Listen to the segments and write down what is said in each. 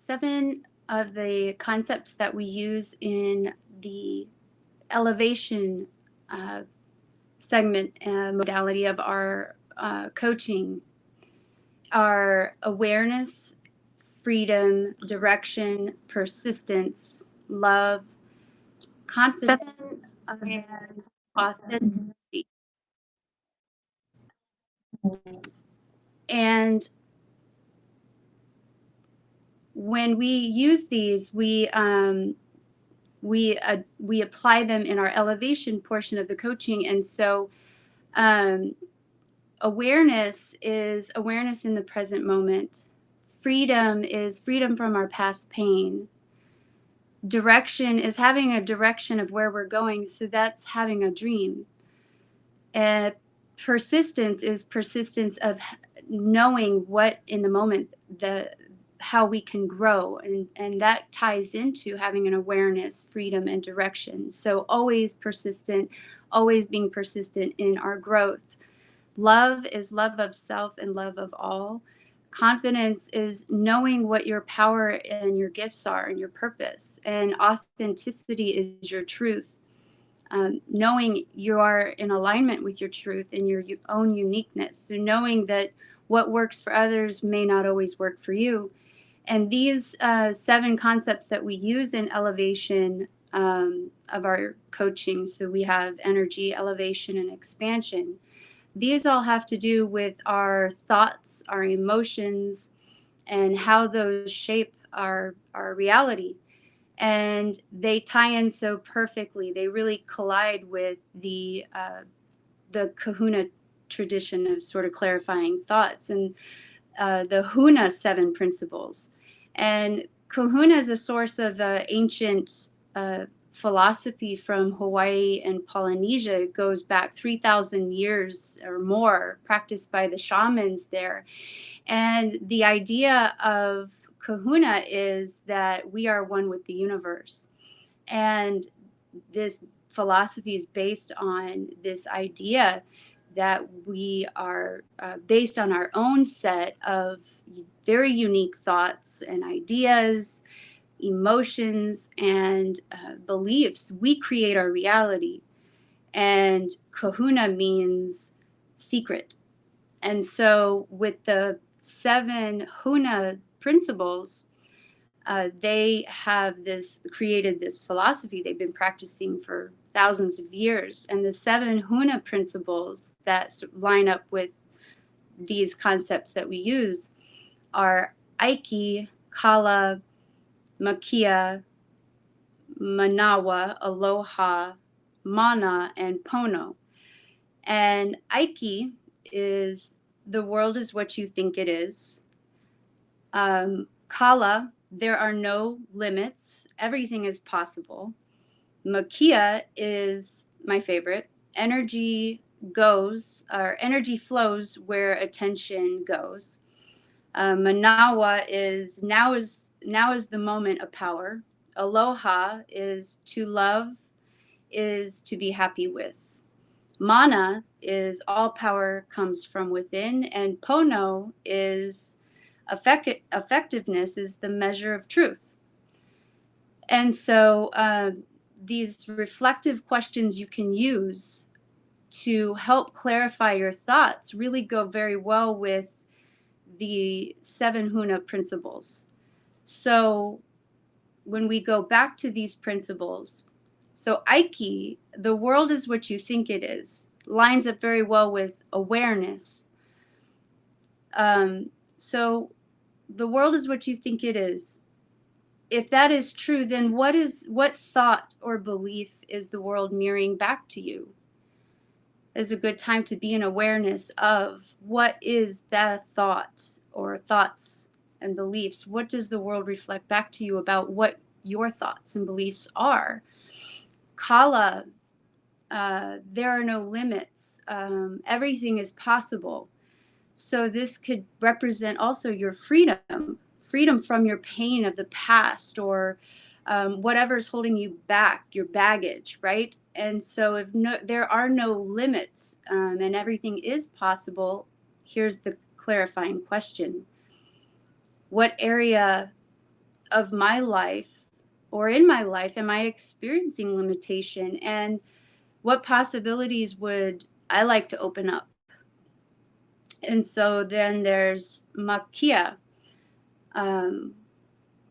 Seven of the concepts that we use in the elevation uh, segment modality of our coaching are awareness, freedom, direction, persistence, love, confidence, and authenticity. And when we use these, we apply them in our elevation portion of the coaching. And so um, awareness is awareness in the present moment. Freedom is freedom from our past pain. Direction is having a direction of where we're going. So that's having a dream. And persistence is persistence of knowing what in the moment, how we can grow, and that ties into having an awareness, freedom, and direction. So always persistent, always being persistent in our growth. Love is love of self and love of all. Confidence is knowing what your power and your gifts are and your purpose. And authenticity is your truth. Knowing you are in alignment with your truth and your own uniqueness. So knowing that what works for others may not always work for you. And these seven concepts that we use in elevation of our coaching, so we have energy, elevation, and expansion. These all have to do with our thoughts, our emotions, and how those shape our reality. And they tie in so perfectly. They really collide with the Kahuna tradition of sort of clarifying thoughts and the Huna seven principles. And Kahuna is a source of ancient philosophy from Hawaii and Polynesia. It goes back 3,000 years or more, practiced by the shamans there. And the idea of Kahuna is that we are one with the universe. And this philosophy is based on this idea that we are based on our own set of very unique thoughts and ideas, emotions, and beliefs. We create our reality. And Kahuna means secret. And so, with the seven Huna principles, they have created this philosophy they've been practicing for thousands of years. And the seven Huna principles that line up with these concepts that we use are Aiki, Kala, Makia, Manawa, Aloha, Mana, and Pono. And Aiki is the world is what you think it is. Kala, there are no limits. Everything is possible. Makia is my favorite. Energy flows where attention goes. Manawa is now is the moment of power. Aloha is to love, is to be happy with. Mana is all power comes from within, and Pono is effectiveness is the measure of truth. And so these reflective questions you can use to help clarify your thoughts really go very well with the seven Huna principles. So when we go back to these principles, so Aiki, the world is what you think it is, lines up very well with awareness. So the world is what you think it is. If that is true, then what thought or belief is the world mirroring back to you? Is a good time to be in awareness of what is that thought or thoughts and beliefs. What does the world reflect back to you about what your thoughts and beliefs are? Kala, there are no limits. Everything is possible. So this could represent also your freedom from your pain of the past or whatever's holding you back, your baggage, right? And so if there are no limits and everything is possible, here's the clarifying question. What area of my life or in my life am I experiencing limitation, and what possibilities would I like to open up? And so then there's Makia, um,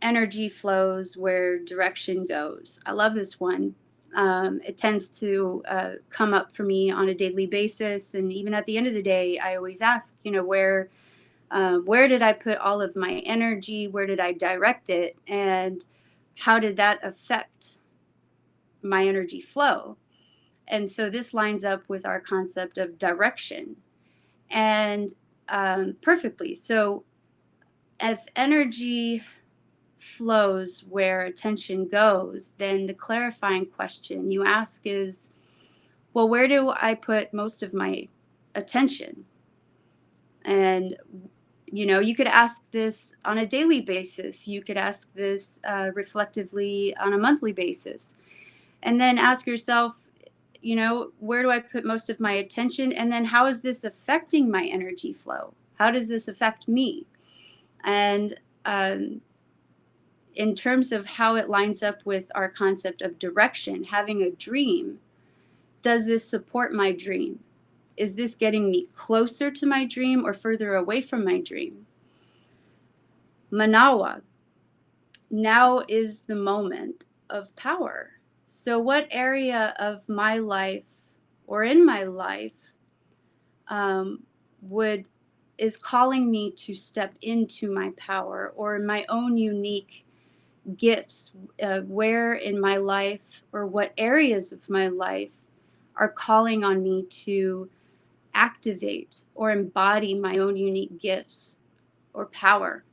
energy flows where direction goes. I love this one. It tends to come up for me on a daily basis, and even at the end of the day, I always ask, where did I put all of my energy? Where did I direct it? And how did that affect my energy flow? And so this lines up with our concept of direction and perfectly. So if energy flows where attention goes, then the clarifying question you ask is, well, where do I put most of my attention? And you could ask this on a daily basis. You could ask this reflectively on a monthly basis. And then ask yourself, where do I put most of my attention? And then how is this affecting my energy flow? How does this affect me? And in terms of how it lines up with our concept of direction, having a dream, does this support my dream? Is this getting me closer to my dream or further away from my dream? Manawa, now is the moment of power. So, what area of my life or in my life um, would is calling me to step into my power or my own unique gifts? Where in my life or what areas of my life are calling on me to activate or embody my own unique gifts or power?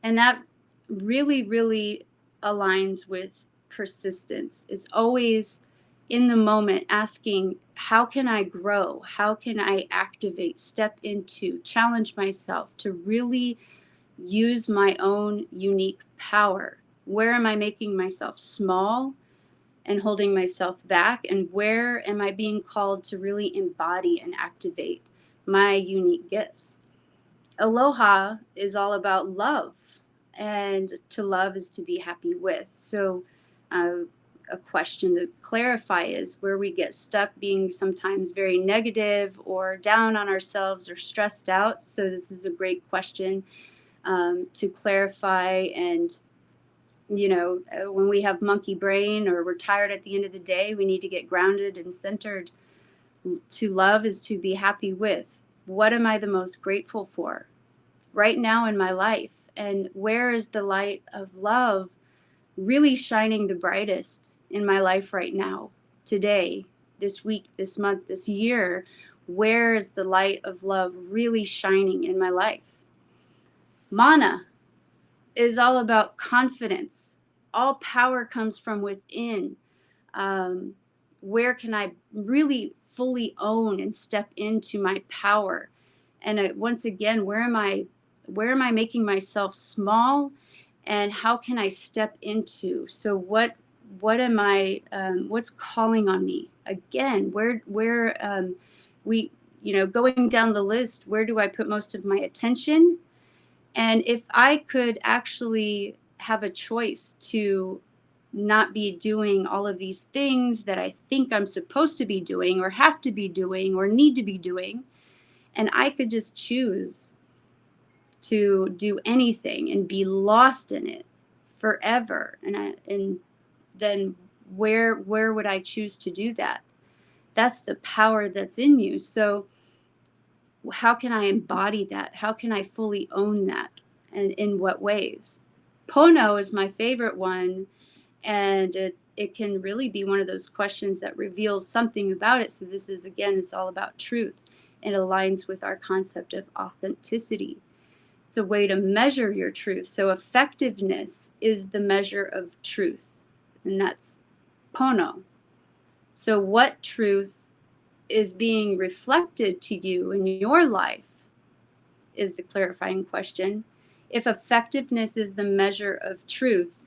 And that really, really aligns with persistence. It's always in the moment asking, how can I grow? How can I activate, step into, challenge myself to really use my own unique power? Where am I making myself small and holding myself back? And where am I being called to really embody and activate my unique gifts? Aloha is all about love, and to love is to be happy with. So, uh, a question to clarify is where we get stuck being sometimes very negative or down on ourselves or stressed out. So, this is a great question to clarify. And, when we have monkey brain or we're tired at the end of the day, we need to get grounded and centered. To love is to be happy with. What am I the most grateful for right now in my life? And where is the light of love really shining the brightest in my life right now, today, this week, this month, this year? Where is the light of love really shining in my life? Mana is all about confidence. All power comes from within. Um, where can I really fully own and step into my power? And once again, where am I making myself small, and how can I step into? So what am I? What's calling on me? Again, where we going down the list, where do I put most of my attention? And if I could actually have a choice to not be doing all of these things that I think I'm supposed to be doing or have to be doing or need to be doing, and I could just choose to do anything and be lost in it forever, and then where would I choose to do that? That's the power that's in you. So how can I embody that? How can I fully own that? And in what ways? Pono is my favorite one, and it can really be one of those questions that reveals something about it. So this is, again, it's all about truth. It aligns with our concept of authenticity. It's a way to measure your truth. So effectiveness is the measure of truth, and that's Pono. So what truth is being reflected to you in your life is the clarifying question. If effectiveness is the measure of truth,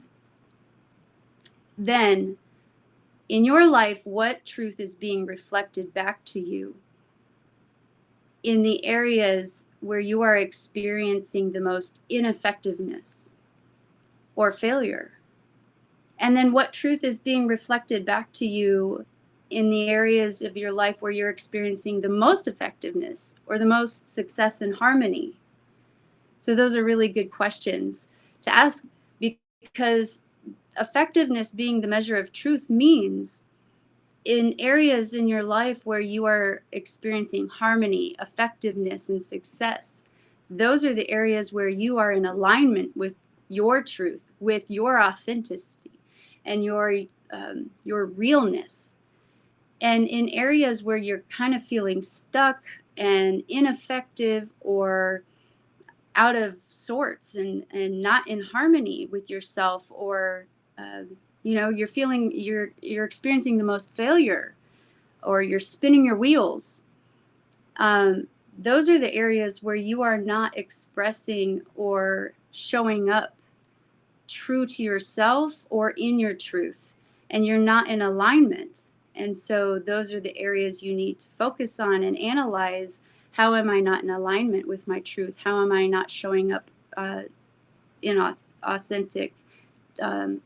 then in your life, what truth is being reflected back to you in the areas where you are experiencing the most ineffectiveness? or failure? And then what truth is being reflected back to you in the areas of your life where you're experiencing the most effectiveness or the most success and harmony? So those are really good questions to ask, because effectiveness being the measure of truth means in areas in your life where you are experiencing harmony, effectiveness, and success, those are the areas where you are in alignment with your truth, with your authenticity, and your realness. And in areas where you're kind of feeling stuck and ineffective or out of sorts and not in harmony with yourself, or you're experiencing the most failure, or you're spinning your wheels, those are the areas where you are not expressing or showing up true to yourself or in your truth, and you're not in alignment. And so those are the areas you need to focus on and analyze. How am I not in alignment with my truth? How am I not showing up in authentic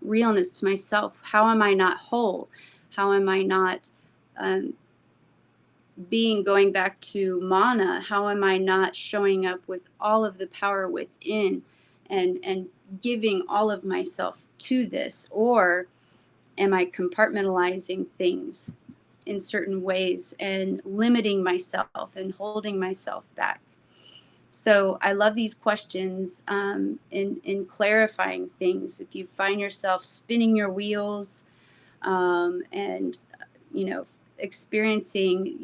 realness to myself? How am I not whole? How am I not going back to mana? How am I not showing up with all of the power within and giving all of myself to this? Or am I compartmentalizing things in certain ways and limiting myself and holding myself back? So I love these questions in clarifying things. If you find yourself spinning your wheels and, experiencing,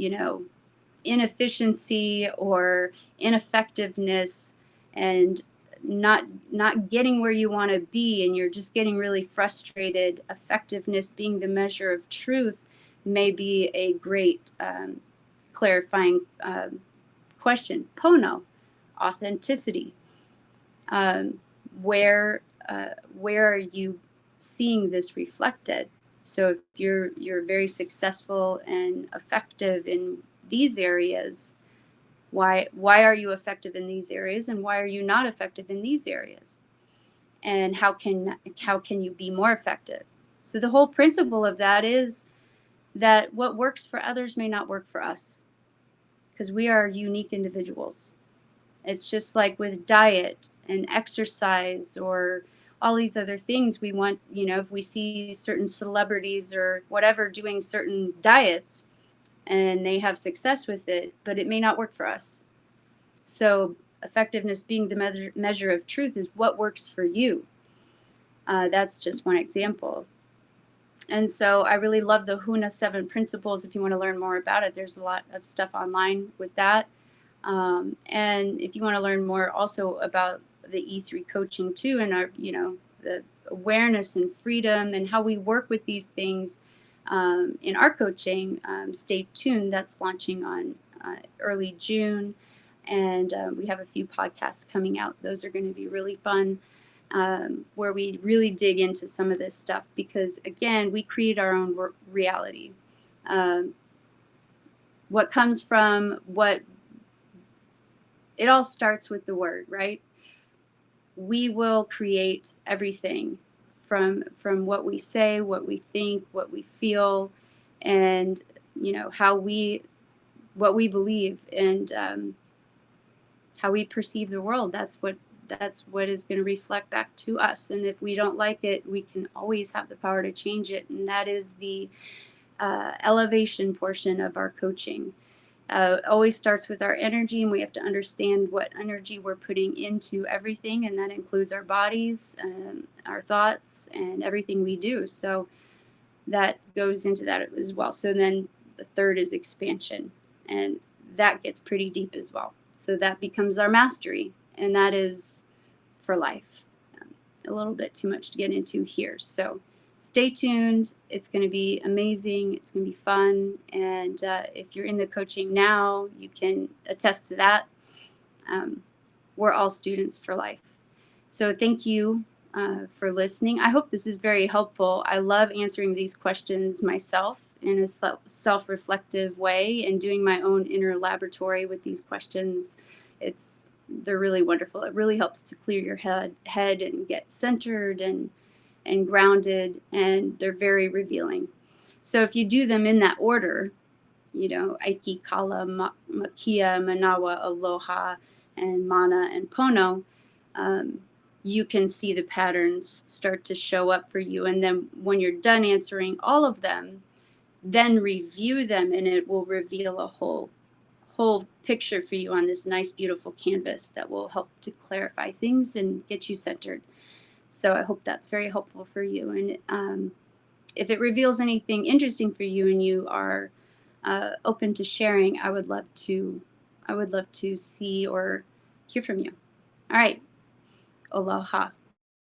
inefficiency or ineffectiveness, and not getting where you want to be, and you're just getting really frustrated, effectiveness being the measure of truth may be a great clarifying question. Pono, authenticity. Where are you seeing this reflected? So if you're very successful and effective in these areas, why are you effective in these areas, and why are you not effective in these areas? And how can you be more effective? So the whole principle of that is that what works for others may not work for us, because we are unique individuals. It's just like with diet and exercise or all these other things we want, if we see certain celebrities or whatever doing certain diets and they have success with it, but it may not work for us. So effectiveness being the measure of truth is what works for you. That's just one example. And so I really love the Huna 7 principles. If you want to learn more about it, there's a lot of stuff online with that. And if you want to learn more also about the E3 coaching too, and our, the awareness and freedom and how we work with these things in our coaching, stay tuned. That's launching on early June. And we have a few podcasts coming out. Those are going to be really fun, where we really dig into some of this stuff, because again, we create our own reality. What comes from it all starts with the word, right? We will create everything from what we say, what we think, what we feel, and what we believe, and how we perceive the world. That's what is going to reflect back to us. And if we don't like it, we can always have the power to change it. And that is the elevation portion of our coaching. It always starts with our energy, and we have to understand what energy we're putting into everything, and that includes our bodies, our thoughts, and everything we do. So that goes into that as well. So then the third is expansion, and that gets pretty deep as well. So that becomes our mastery, and that is for life. A little bit too much to get into here. So stay tuned. It's going to be amazing. It's going to be fun. And if you're in the coaching now, you can attest to that. We're all students for life. So thank you for listening. I hope this is very helpful. I love answering these questions myself in a self-reflective way and doing my own inner laboratory with these questions. It's they're really wonderful. It really helps to clear your head and get centered and grounded, and they're very revealing. So if you do them in that order, Aiki, Kala, Makia, Manawa, Aloha, and Mana and Pono, um, you can see the patterns start to show up for you. And then when you're done answering all of them, then review them, and it will reveal a whole picture for you on this nice, beautiful canvas that will help to clarify things and get you centered. So I hope that's very helpful for you. And if it reveals anything interesting for you and you are open to sharing, I would love to see or hear from you. All right. Aloha.